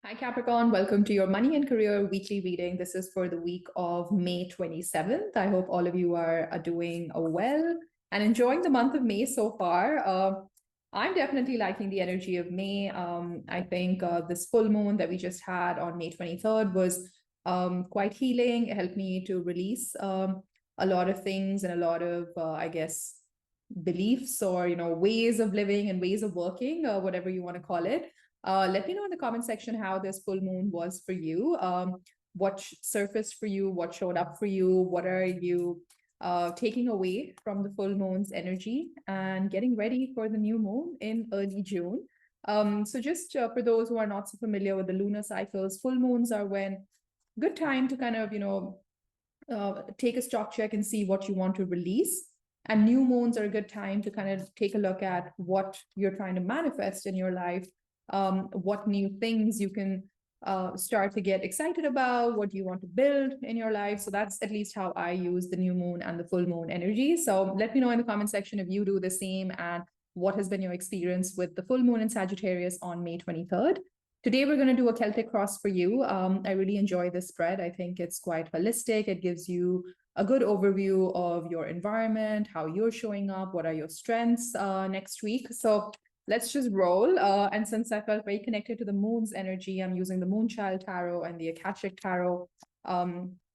Hi, Capricorn. Welcome to your money and career weekly reading. This is for the week of May 27th. I hope all of you are doing well and enjoying the month of May so far. I'm definitely liking the energy of May. I think this full moon that we just had on May 23rd was quite healing. It helped me to release a lot of things and a lot of, I guess, beliefs or ways of living and ways of working, whatever you want to call it. Let me know in the comment section how this full moon was for you. What surfaced for you? What showed up for you? What are you taking away from the full moon's energy and getting ready for the new moon in early June? So just for those who are not so familiar with the lunar cycles, full moons are when good time to kind of, take a stock check and see what you want to release. And new moons are a good time to kind of take a look at what you're trying to manifest in your life, what new things you can start to get excited about, what you want to build in your life. So that's at least how I use the new moon and the full moon energy. So let me know in the comment section if you do the same and what has been your experience with the full moon in Sagittarius on May 23rd. Today, we're going to do a Celtic cross for you. I really enjoy this spread. I think it's quite holistic. It gives you a good overview of your environment, how you're showing up, what are your strengths next week. So let's just roll. And since I felt very connected to the moon's energy, I'm using the Moonchild Tarot and the Akashic Tarot.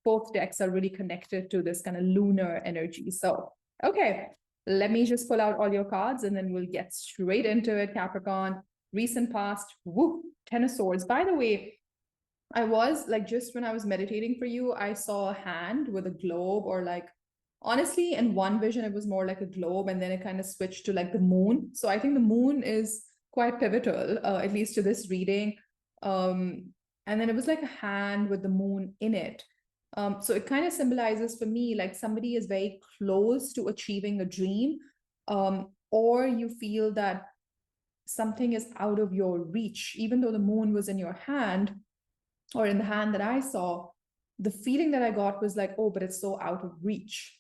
Both decks are really connected to this kind of lunar energy. So, okay, let me just pull out all your cards and then we'll get straight into it, Capricorn. Recent past, woo, Ten of Swords. By the way, I was like, just when I was meditating for you, I saw a hand with a globe, or like, honestly, in one vision, it was more like a globe, and then it kind of switched to like the moon. So I think the moon is quite pivotal, at least to this reading. And then it was like a hand with the moon in it. So it kind of symbolizes for me like somebody is very close to achieving a dream, or you feel that something is out of your reach, even though the moon was in your hand or in the hand that I saw. The feeling that I got was like, oh, but it's so out of reach.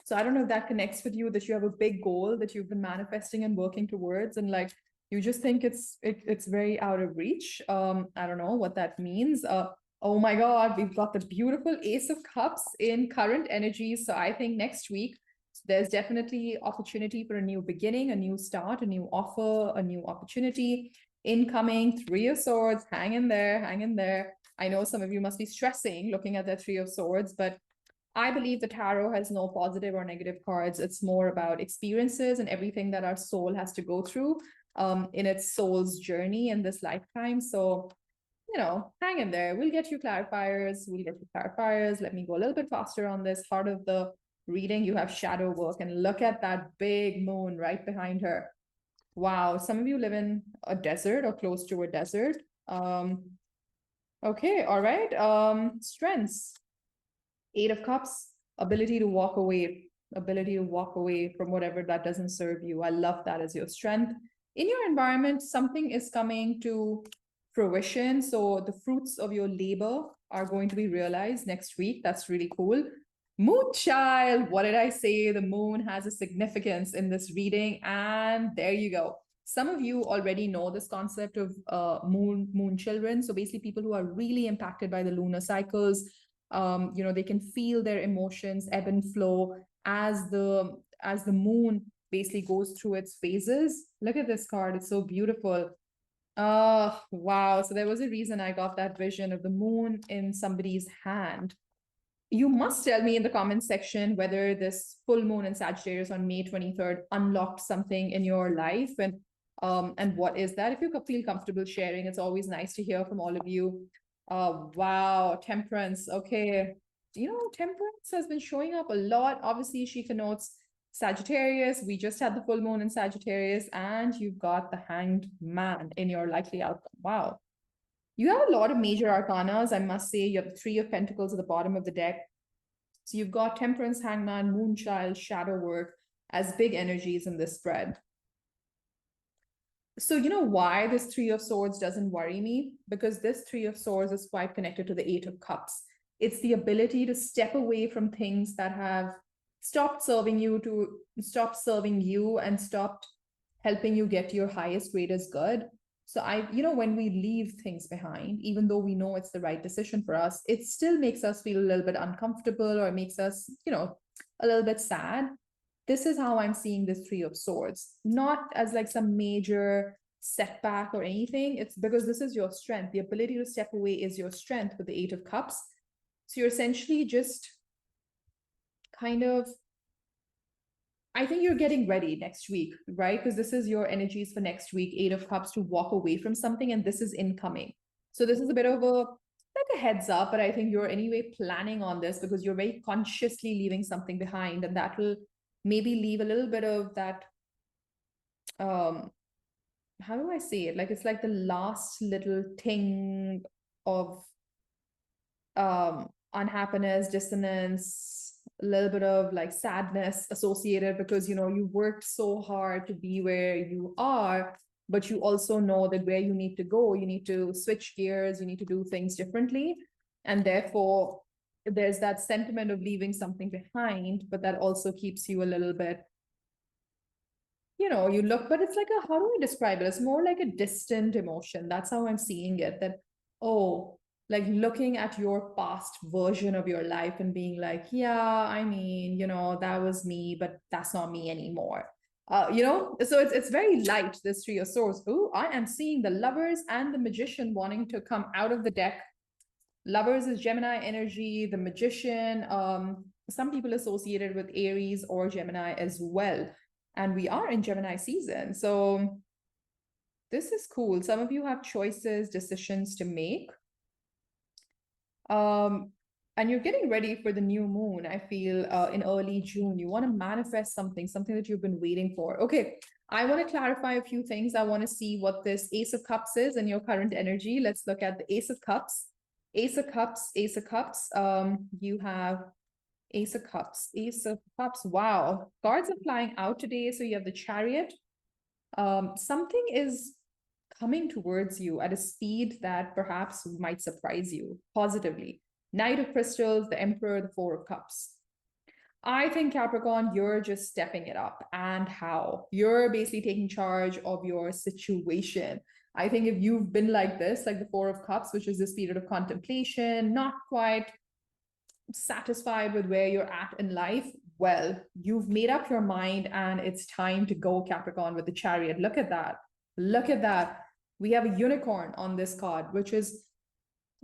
So I don't know if that connects with you, that you have a big goal that you've been manifesting and working towards, and like you just think it's very out of reach. I don't know what that means. Oh my God, we've got the beautiful Ace of Cups in current energy. So I think next week there's definitely opportunity for a new beginning, a new start, a new offer, a new opportunity incoming. Three of Swords, hang in there, hang in there. I know some of you must be stressing looking at that Three of Swords, but I believe the tarot has no positive or negative cards. It's more about experiences and everything that our soul has to go through in its soul's journey in this lifetime. So, hang in there. We'll get you clarifiers. We'll get you clarifiers. Let me go a little bit faster on this. Heart of the reading, you have shadow work, and look at that big moon right behind her. Wow. Some of you live in a desert or close to a desert. Okay. All right. Strengths. Eight of Cups, ability to walk away from whatever that doesn't serve you. I love that as your strength. In your environment, something is coming to fruition. So the fruits of your labor are going to be realized next week. That's really cool. Moon child, what did I say? The moon has a significance in this reading. And there you go. Some of you already know this concept of moon children. So basically people who are really impacted by the lunar cycles, they can feel their emotions ebb and flow as the moon basically goes through its phases. Look at this card. It's so beautiful. Oh, wow. So there was a reason I got that vision of the moon in somebody's hand. You must tell me in the comments section whether this full moon in Sagittarius on May 23rd unlocked something in your life, and what is that? If you feel comfortable sharing, it's always nice to hear from all of you. Wow, Temperance. Okay. Temperance has been showing up a lot. Obviously, she connotes Sagittarius. We just had the full moon in Sagittarius, and you've got the Hanged Man in your likely outcome. Wow. You have a lot of major arcanas, I must say. You have the Three of Pentacles at the bottom of the deck. So you've got Temperance, Hangman, Moonchild, Shadow Work as big energies in this spread. So you know why this Three of Swords doesn't worry me? Because this Three of Swords is quite connected to the Eight of Cups. It's the ability to step away from things that have stopped serving you and stopped helping you get to your highest, greatest good. So when we leave things behind, even though we know it's the right decision for us, it still makes us feel a little bit uncomfortable or makes us, a little bit sad. This is how I'm seeing this Three of Swords, not as like some major setback or anything. It's because this is your strength. The ability to step away is your strength with the Eight of Cups. So you're essentially just kind of, I think you're getting ready next week, right? Because this is your energies for next week, Eight of Cups, to walk away from something, and this is incoming. So this is a bit of a heads up, but I think you're anyway planning on this because you're very consciously leaving something behind, and that will maybe leave a little bit of that, how do I say it? Like it's like the last little thing of unhappiness, dissonance, a little bit of like sadness associated because you worked so hard to be where you are, but you also know that where you need to go, you need to switch gears, you need to do things differently. And therefore, there's that sentiment of leaving something behind, but that also keeps you a little bit, you look, but it's like how do I describe it? It's more like a distant emotion. That's how I'm seeing it. That, oh, like looking at your past version of your life and being like, yeah, I mean, that was me, but that's not me anymore. So it's very light, this Three of Swords. Oh, I am seeing the Lovers and the Magician wanting to come out of the deck. Lovers is Gemini energy, the Magician, some people associated with Aries or Gemini as well. And we are in Gemini season. So this is cool. Some of you have choices, decisions to make. And you're getting ready for the new moon, I feel, in early June. You want to manifest something that you've been waiting for. Okay, I want to clarify a few things. I want to see what this Ace of Cups is in your current energy. Let's look at the Ace of Cups. Ace of Cups, Ace of Cups. You have Ace of Cups, Ace of Cups. Wow, cards are flying out today. So you have the Chariot. Something is coming towards you at a speed that perhaps might surprise you positively. Knight of Crystals, the Emperor, the Four of Cups. I think, Capricorn, you're just stepping it up. And how? You're basically taking charge of your situation. I think if you've been like this, like the Four of Cups, which is this period of contemplation, not quite satisfied with where you're at in life, well, you've made up your mind and it's time to go, Capricorn, with the Chariot. Look at that. Look at that. We have a unicorn on this card, which is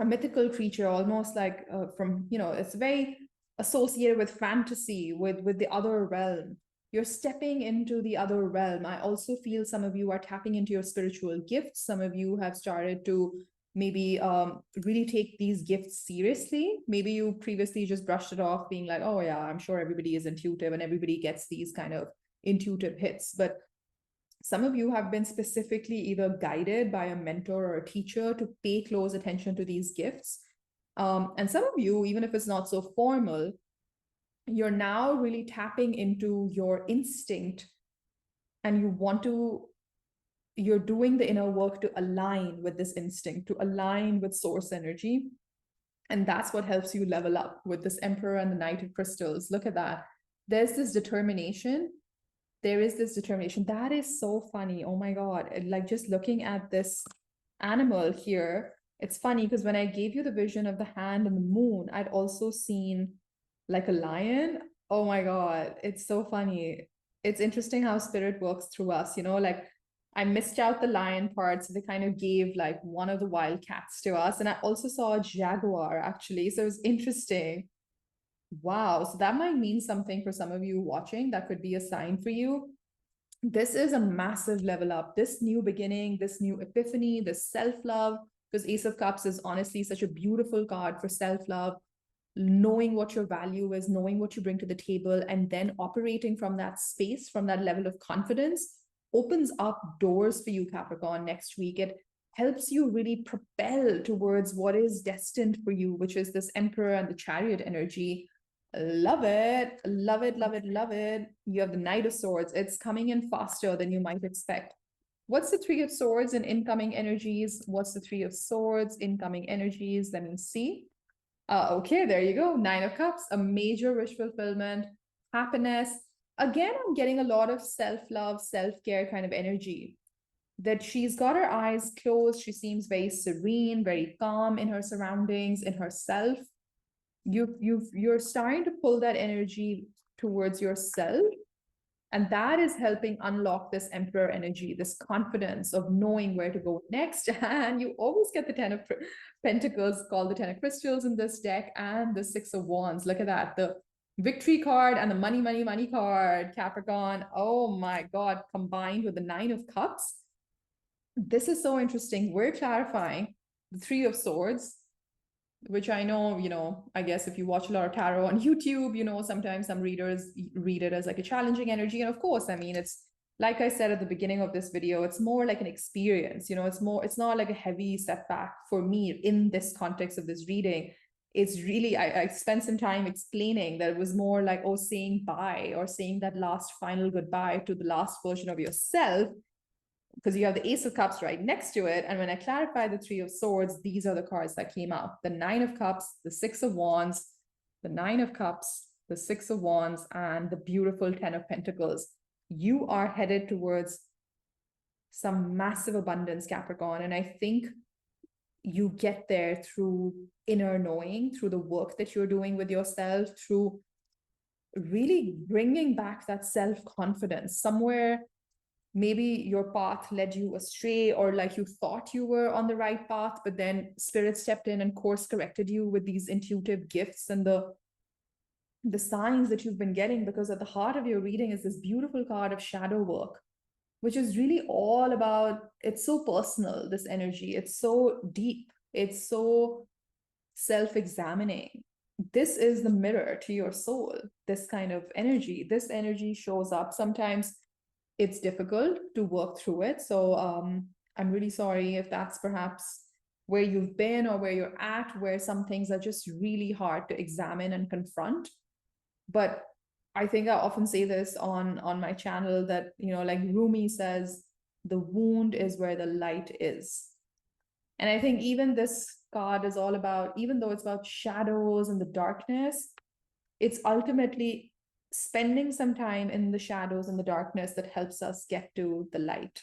a mythical creature, almost like from, it's very associated with fantasy, with the other realm. You're stepping into the other realm. I also feel some of you are tapping into your spiritual gifts. Some of you have started to maybe really take these gifts seriously. Maybe you previously just brushed it off being like, oh yeah, I'm sure everybody is intuitive and everybody gets these kind of intuitive hits. But some of you have been specifically either guided by a mentor or a teacher to pay close attention to these gifts. And some of you, even if it's not so formal, you're now really tapping into your instinct and you're doing the inner work to align with this instinct, to align with source energy. And that's what helps you level up with this Emperor and the Knight of Crystals. Look at that. There's this determination. There is this determination. That is so funny. Oh my God. Like just looking at this animal here, it's funny because when I gave you the vision of the hand and the moon, I'd also seen like a lion. Oh my God. It's so funny. It's interesting how spirit works through us, like I missed out the lion part. So they kind of gave like one of the wild cats to us. And I also saw a jaguar actually. So it was interesting. Wow. So that might mean something for some of you watching. That could be a sign for you. This is a massive level up. This new beginning, this new epiphany, this self-love, because Ace of Cups is honestly such a beautiful card for self-love, knowing what your value is, knowing what you bring to the table, and then operating from that space, from that level of confidence, opens up doors for you, Capricorn, next week. It helps you really propel towards what is destined for you, which is this Emperor and the Chariot energy. Love it, love it, love it, love it. You have the Knight of Swords. It's coming in faster than you might expect. What's the Three of Swords in incoming energies? What's the Three of Swords incoming energies? Let me see. Okay, there you go. Nine of Cups, a major wish fulfillment, happiness. Again, I'm getting a lot of self-love, self-care kind of energy. that she's got her eyes closed. She seems very serene, very calm in her surroundings, in herself. You're starting to pull that energy towards yourself, and that is helping unlock this emperor energy, this confidence of knowing where to go next. And you always get the 10 of pentacles, called the 10 of crystals in this deck, and the 6 of wands. Look at that, the victory card and the money card, Capricorn. Oh my God, combined with the 9 of cups. This is so interesting. We're clarifying the 3 of swords, which I know, I guess if you watch a lot of tarot on YouTube, sometimes some readers read it as like a challenging energy. And of course, I mean, it's like I said at the beginning of this video, it's more like an experience, it's not like a heavy setback for me in this context of this reading. It's really, I spent some time explaining that it was more like, saying bye, or saying that last final goodbye to the last version of yourself, because you have the Ace of Cups right next to it. And when I clarify the 3 of Swords, these are the cards that came out: the 9 of Cups, the 6 of Wands, the 9 of Cups, the 6 of Wands, and the beautiful 10 of Pentacles. You are headed towards some massive abundance, Capricorn. And I think you get there through inner knowing, through the work that you're doing with yourself, through really bringing back that self-confidence. Somewhere maybe your path led you astray, or like you thought you were on the right path, but then spirit stepped in and course corrected you with these intuitive gifts and the signs that you've been getting. Because at the heart of your reading is this beautiful card of shadow work, which is really all about, it's so personal, this energy, it's so deep, it's so self-examining. This is the mirror to your soul, this kind of energy. This energy shows up. Sometimes it's difficult to work through it. So I'm really sorry if that's perhaps where you've been or where you're at, where some things are just really hard to examine and confront. But I think I often say this on my channel that, like Rumi says, the wound is where the light is. And I think even this card is all about, even though it's about shadows and the darkness, it's ultimately spending some time in the shadows and the darkness that helps us get to the light.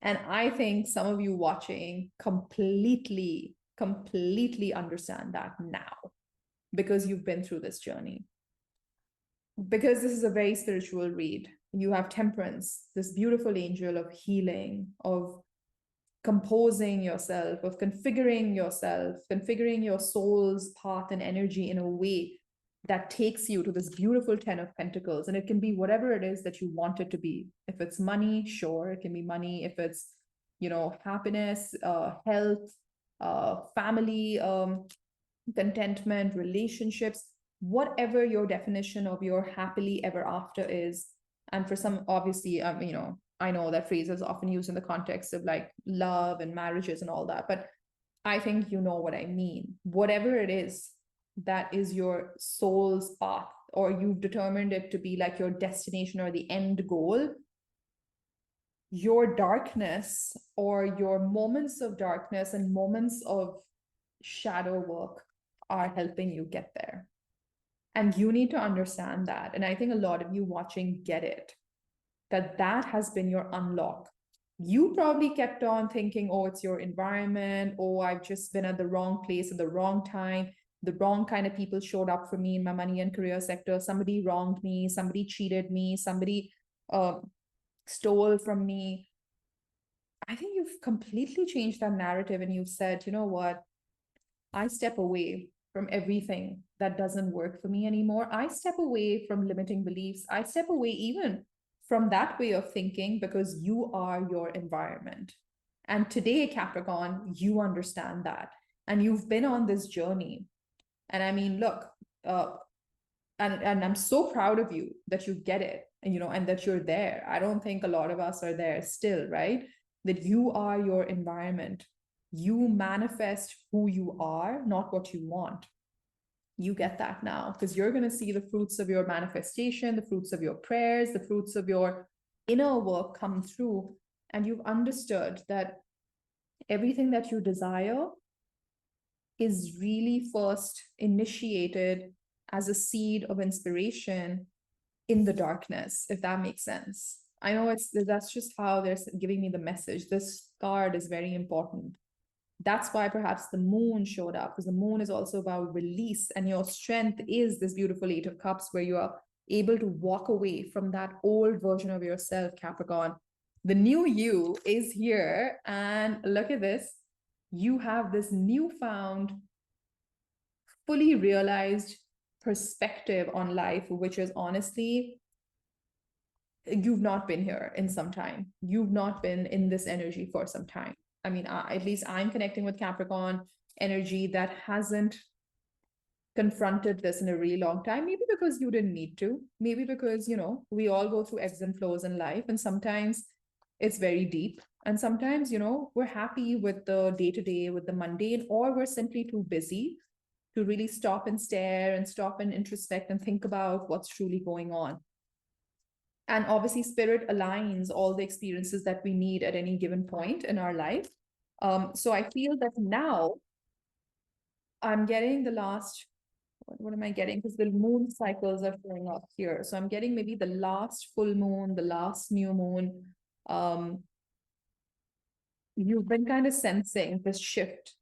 And I think some of you watching completely understand that now, because you've been through this journey. Because this is a very spiritual read. You have Temperance, this beautiful angel of healing, of composing yourself, of configuring yourself, configuring your soul's path and energy in a way that takes you to this beautiful 10 of Pentacles. And it can be whatever it is that you want it to be. If it's money, sure, it can be money. If it's, happiness, health, family, contentment, relationships, whatever your definition of your happily ever after is. And for some, obviously, I know that phrase is often used in the context of like love and marriages and all that, but I think you know what I mean. Whatever it is that is your soul's path, or you've determined it to be like your destination or the end goal, your darkness or your moments of darkness and moments of shadow work are helping you get there. And you need to understand that. And I think a lot of you watching get it, that has been your unlock. You probably kept on thinking, it's your environment. I've just been at the wrong place at the wrong time. The wrong kind of people showed up for me in my money and career sector. Somebody wronged me. Somebody cheated me. Somebody stole from me. I think you've completely changed that narrative, and you've said, you know what? I step away from everything that doesn't work for me anymore. I step away from limiting beliefs. I step away even from that way of thinking, because you are your environment. And today, Capricorn, you understand that. And you've been on this journey. And I mean, look, and I'm so proud of you that you get it, and that you're there. I don't think a lot of us are there still, right? That you are your environment. You manifest who you are, not what you want. You get that now, because you're going to see the fruits of your manifestation, the fruits of your prayers, the fruits of your inner work come through. And you've understood that everything that you desire is really first initiated as a seed of inspiration in the darkness, if that makes sense. I know that's just how they're giving me the message. This card is very important. That's why perhaps the moon showed up, because the moon is also about release, and your strength is this beautiful Eight of Cups where you are able to walk away from that old version of yourself, Capricorn. The new you is here, and look at this. You have this newfound, fully realized perspective on life, which is honestly, you've not been here in some time. You've not been in this energy for some time. I mean, at least I'm connecting with Capricorn energy that hasn't confronted this in a really long time. Maybe because you didn't need to. Maybe because, we all go through ebbs and flows in life. And sometimes it's very deep. And sometimes, we're happy with the day to day, with the mundane, or we're simply too busy to really stop and stare and stop and introspect and think about what's truly going on. And obviously, spirit aligns all the experiences that we need at any given point in our life. So I feel that now I'm getting the last, what am I getting? Because the moon cycles are showing up here. So I'm getting maybe the last full moon, the last new moon. You've been kind of sensing this shift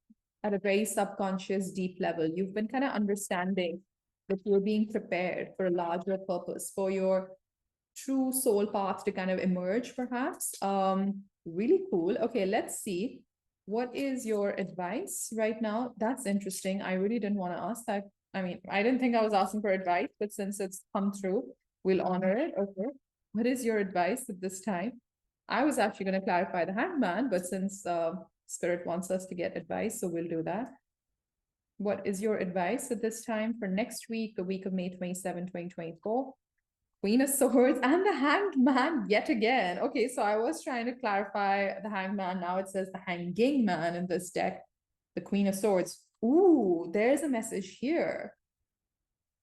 at a very subconscious, deep level. You've been kind of understanding that you're being prepared for a larger purpose, for your true soul path to kind of emerge, perhaps. Really cool. Okay, let's see. What is your advice right now? That's interesting. I really didn't want to ask that. I mean, I didn't think I was asking for advice, but since it's come through, we'll honor it. Okay. What is your advice at this time? I was actually going to clarify the hangman, but since Spirit wants us to get advice, so we'll do that. What is your advice at this time for next week, the week of May 27, 2024? Queen of Swords and the Hanged Man yet again. Okay, so I was trying to clarify the Hanged Man. Now it says the Hanging Man in this deck. The Queen of Swords. Ooh, there's a message here.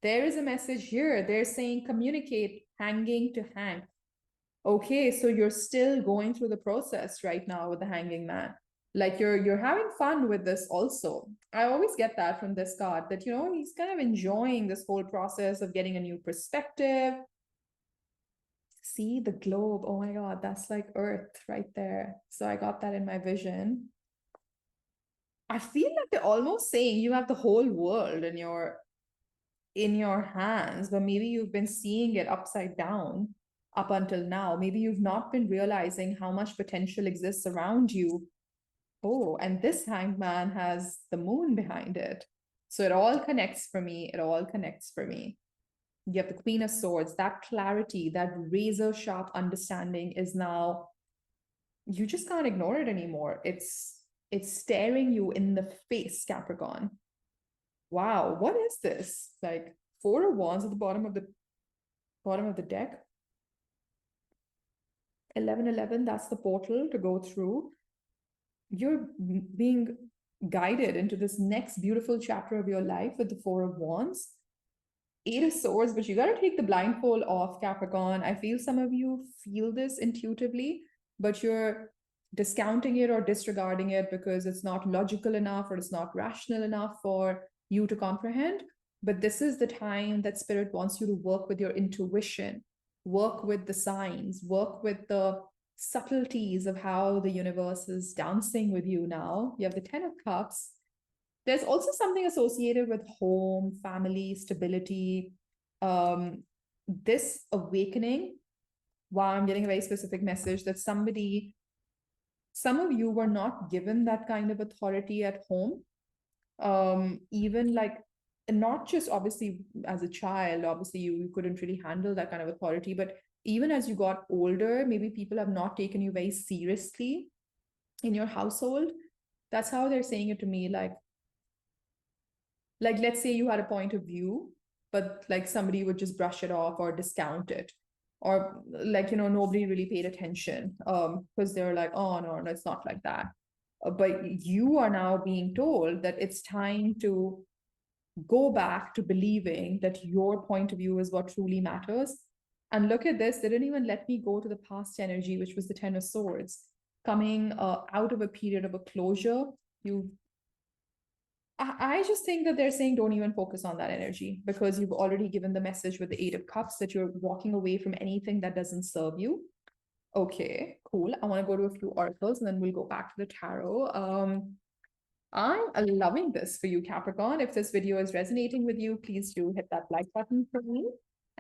There is a message here. They're saying communicate, hanging to hang. Okay, so you're still going through the process right now with the Hanging Man. Like you're having fun with this also. I always get that from this card, that he's kind of enjoying this whole process of getting a new perspective. See the globe. Oh my God, that's like Earth right there. So I got that in my vision. I feel like they're almost saying you have the whole world in your hands, but maybe you've been seeing it upside down up until now. Maybe you've not been realizing how much potential exists around you. Oh, and this Hanged Man has the moon behind it. So it all connects for me. It all connects for me. You have the Queen of Swords. That clarity, that razor sharp understanding is now, you just can't ignore it anymore. It's staring you in the face, Capricorn. Wow, what is this? Like Four of Wands at the bottom of the deck. 1111, that's the portal to go through. You're being guided into this next beautiful chapter of your life with the Four of Wands. Eight of Swords, but you got to take the blindfold off, Capricorn. I feel some of you feel this intuitively, but you're discounting it or disregarding it because it's not logical enough or it's not rational enough for you to comprehend. But this is the time that Spirit wants you to work with your intuition, work with the signs, work with the subtleties of how the universe is dancing with you now. You have the Ten of Cups. There's also something associated with home, family, stability. This awakening, wow, I'm getting a very specific message that some of you were not given that kind of authority at home. Even like, not just obviously as a child, obviously you couldn't really handle that kind of authority, but even as you got older, maybe people have not taken you very seriously in your household. That's how they're saying it to me. Like let's say you had a point of view, but like somebody would just brush it off or discount it, or like nobody really paid attention because they were like, oh no, it's not like that. But you are now being told that it's time to go back to believing that your point of view is what truly matters. And look at this, they didn't even let me go to the past energy, which was the Ten of Swords, coming out of a period of a closure. I just think that they're saying don't even focus on that energy, because you've already given the message with the Eight of Cups that you're walking away from anything that doesn't serve you. Okay, cool. I want to go to a few oracles and then we'll go back to the tarot. I'm loving this for you, Capricorn. If this video is resonating with you, please do hit that like button for me.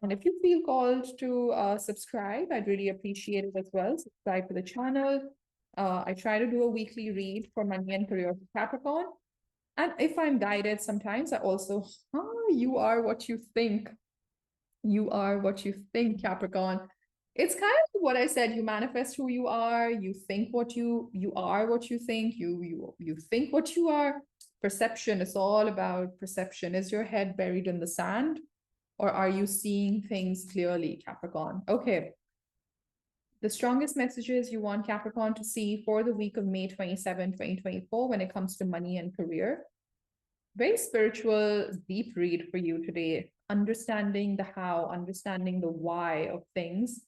And if you feel called to subscribe, I'd really appreciate it as well. Subscribe to the channel. I try to do a weekly read for money and career for Capricorn. And if I'm guided, sometimes I also, you are what you think. You are what you think, Capricorn. It's kind of what I said. You manifest who you are. You think what you are what you think. You think what you are. Perception. It's all about perception. Is your head buried in the sand, or are you seeing things clearly, Capricorn? Okay. The strongest messages you want Capricorn to see for the week of May 27, 2024, when it comes to money and career. Very spiritual, deep read for you today. Understanding the how, understanding the why of things.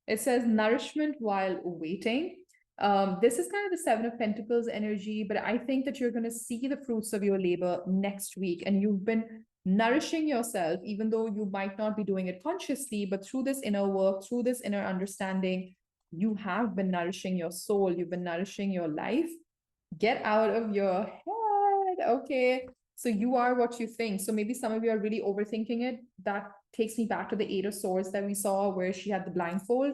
It says nourishment while waiting. This is kind of the Seven of Pentacles energy, but I think that you're going to see the fruits of your labor next week. And you've been nourishing yourself, even though you might not be doing it consciously, but through this inner work, through this inner understanding, you have been nourishing your soul. You've been nourishing your life. Get out of your head. Okay. So you are what you think. So maybe some of you are really overthinking it. That takes me back to the Eight of Swords that we saw where she had the blindfold.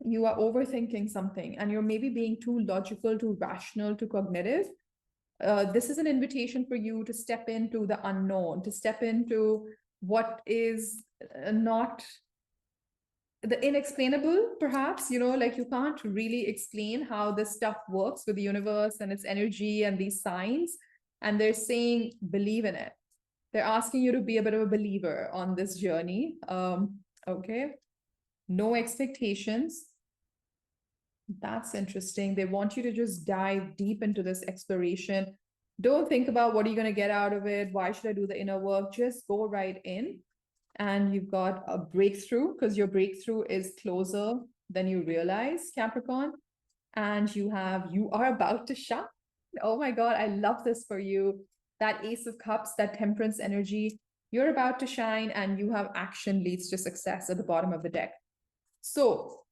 You are overthinking something and you're maybe being too logical, too rational, too cognitive. This is an invitation for you to step into the unknown, to step into what is not the inexplainable, perhaps, like you can't really explain how this stuff works with the universe and its energy and these signs. And they're saying, believe in it. They're asking you to be a bit of a believer on this journey. Okay. No expectations. That's interesting. They want you to just dive deep into this exploration. Don't think about what are you going to get out of it? Why should I do the inner work? Just go right in. And you've got a breakthrough because your breakthrough is closer than you realize, Capricorn. And you are about to shine. Oh my God, I love this for you. That Ace of Cups, that temperance energy, you're about to shine and you have action leads to success at the bottom of the deck. So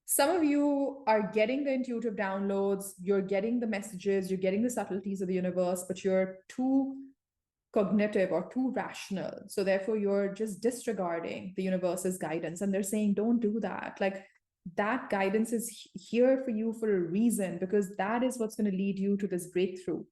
some of you are getting the intuitive downloads, you're getting the messages, you're getting the subtleties of the universe, but you're too cognitive or too rational. So therefore, you're just disregarding the universe's guidance. And they're saying, don't do that. Like that guidance is here for you for a reason, because that is what's going to lead you to this breakthrough.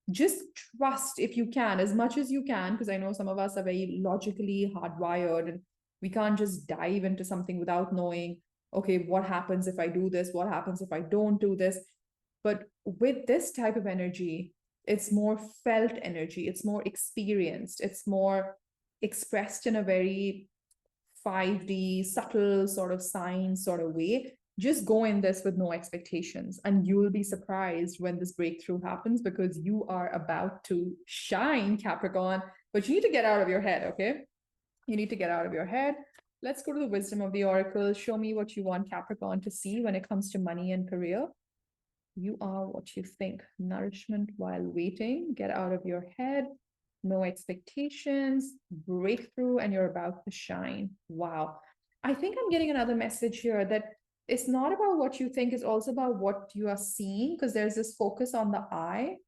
Just trust if you can, as much as you can, because I know some of us are very logically hardwired and we can't just dive into something without knowing, okay, what happens if I do this? What happens if I don't do this? But with this type of energy, it's more felt energy, it's more experienced, it's more expressed in a very 5D, subtle sort of science sort of way. Just go in this with no expectations and you will be surprised when this breakthrough happens, because you are about to shine, Capricorn. But you need to get out of your head, okay? You need to get out of your head. Let's go to the wisdom of the oracle. Show me what you want Capricorn to see when it comes to money and career. You are what you think. Nourishment while waiting. Get out of your head. No expectations. Breakthrough, and you're about to shine. Wow. I think I'm getting another message here that it's not about what you think, it's also about what you are seeing, because there's this focus on the eye.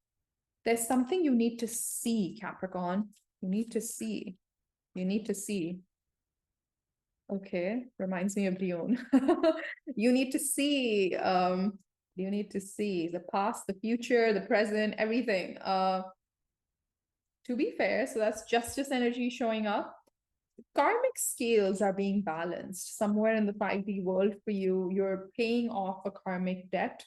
There's something you need to see, Capricorn. You need to see. You need to see. Okay, reminds me of Dune. You need to see. You need to see the past, the future, the present, everything. To be fair, so that's justice energy showing up. Karmic scales are being balanced somewhere in the 5D world for you. You're paying off a karmic debt,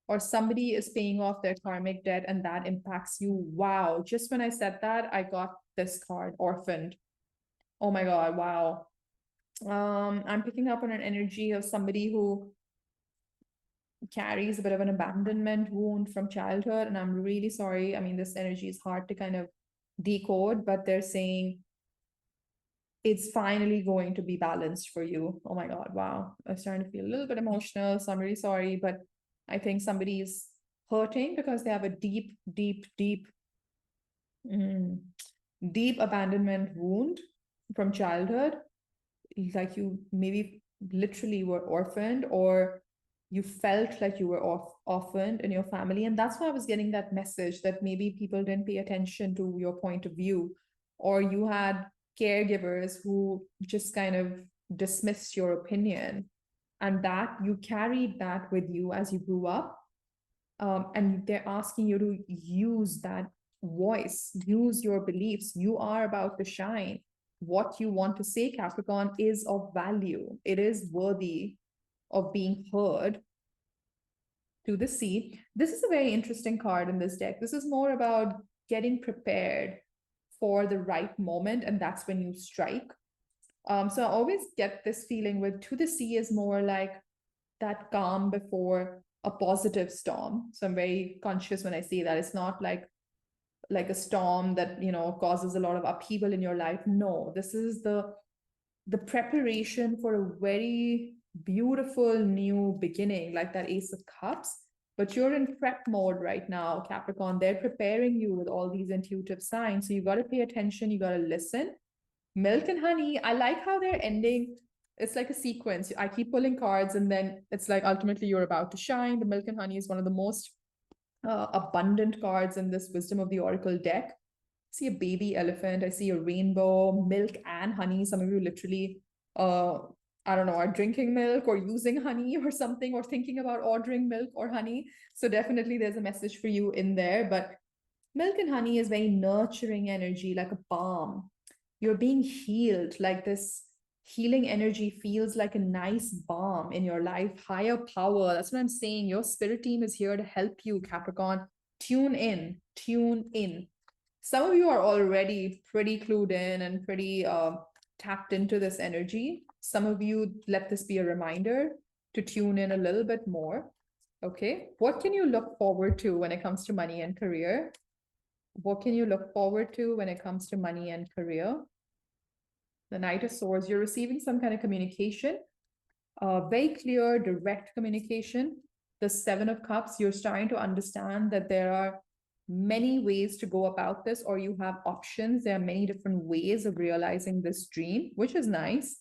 or somebody is paying off their karmic debt, and that impacts you. Wow. Just when I said that, I got this card, orphaned. Oh my God. Wow. I'm picking up on an energy of somebody who carries a bit of an abandonment wound from childhood, and I'm really sorry. I mean, this energy is hard to kind of decode, but they're saying it's finally going to be balanced for you. Oh my God, wow. I'm starting to feel a little bit emotional, so I'm really sorry, but I think somebody's hurting because they have a deep, deep, deep, deep abandonment wound from childhood. Like you maybe literally were orphaned, or you felt like you were orphaned in your family. And that's why I was getting that message that maybe people didn't pay attention to your point of view, or you had caregivers who just kind of dismissed your opinion, and that you carried that with you as you grew up. And they're asking you to use that voice, use your beliefs. You are about to shine. What you want to say, Capricorn, is of value. It is worthy of being heard. To the sea. This is a very interesting card in this deck. This is more about getting prepared for the right moment, and that's when you strike. So I always get this feeling with to the sea is more like that calm before a positive storm. So I'm very conscious when I say that. It's not like a storm that, you know, causes a lot of upheaval in your life. No, this is the preparation for a very beautiful new beginning, like that Ace of Cups. But you're in prep mode right now, Capricorn. They're preparing you with all these intuitive signs. So you got to pay attention. You got to listen. Milk and honey. I like how they're ending. It's like a sequence. I keep pulling cards, and then it's like ultimately you're about to shine. The milk and honey is one of the most abundant cards in this Wisdom of the Oracle deck. I see a baby elephant. I see a rainbow, milk and honey. Some of you literally, I don't know, are drinking milk or using honey or something, or thinking about ordering milk or honey. So definitely there's a message for you in there. But milk and honey is very nurturing energy, like a balm. You're being healed, like this healing energy feels like a nice balm in your life. Higher power. That's what I'm saying. Your spirit team is here to help you, Capricorn. Tune in, tune in. Some of you are already pretty clued in and pretty tapped into this energy. Some of you, let this be a reminder to tune in a little bit more. Okay. What can you look forward to when it comes to money and career? What can you look forward to when it comes to money and career? The Knight of Swords, you're receiving some kind of communication, very clear, direct communication. The Seven of Cups, you're starting to understand that there are many ways to go about this, or you have options. There are many different ways of realizing this dream, which is nice.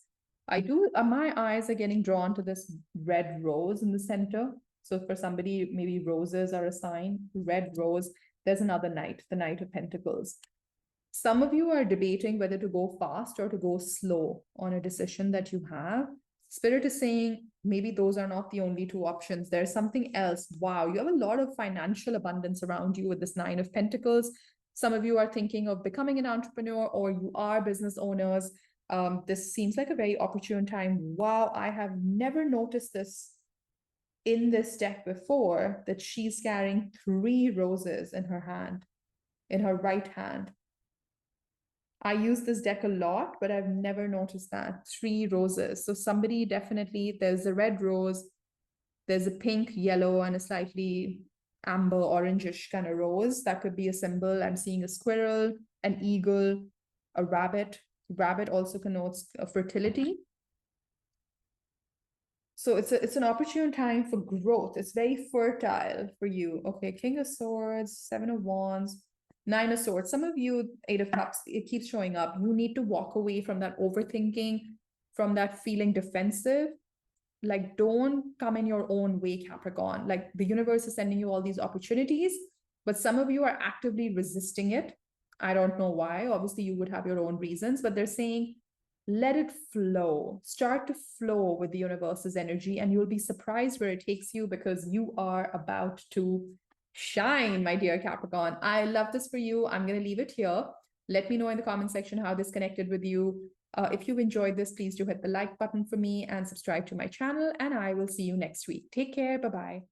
My eyes are getting drawn to this red rose in the center. So for somebody, maybe roses are a sign. Red rose. There's another knight, the Knight of Pentacles. Some of you are debating whether to go fast or to go slow on a decision that you have. Spirit is saying maybe those are not the only two options. There's something else. Wow, you have a lot of financial abundance around you with this Nine of Pentacles. Some of you are thinking of becoming an entrepreneur, or you are business owners. This seems like a very opportune time. Wow, I have never noticed this in this deck before, that she's carrying 3 roses in her hand, in her right hand. I use this deck a lot, but I've never noticed that. 3 roses. So somebody definitely, there's a red rose, there's a pink, yellow, and a slightly amber, orangish kind of rose. That could be a symbol. I'm seeing a squirrel, an eagle, a rabbit. Rabbit also connotes fertility. So it's an opportune time for growth. It's very fertile for you. Okay, King of Swords, 7 of Wands, 9 of Swords. Some of you, 8 of Cups, it keeps showing up. You need to walk away from that overthinking, from that feeling defensive. Like, don't come in your own way, Capricorn. Like, the universe is sending you all these opportunities, but some of you are actively resisting it. I don't know why. Obviously, you would have your own reasons, but they're saying, let it flow. Start to flow with the universe's energy, and you'll be surprised where it takes you, because you are about to shine, my dear Capricorn. I love this for you. I'm going to leave it here. Let me know in the comment section how this connected with you. If you've enjoyed this, please do hit the like button for me and subscribe to my channel, and I will see you next week. Take care. Bye-bye.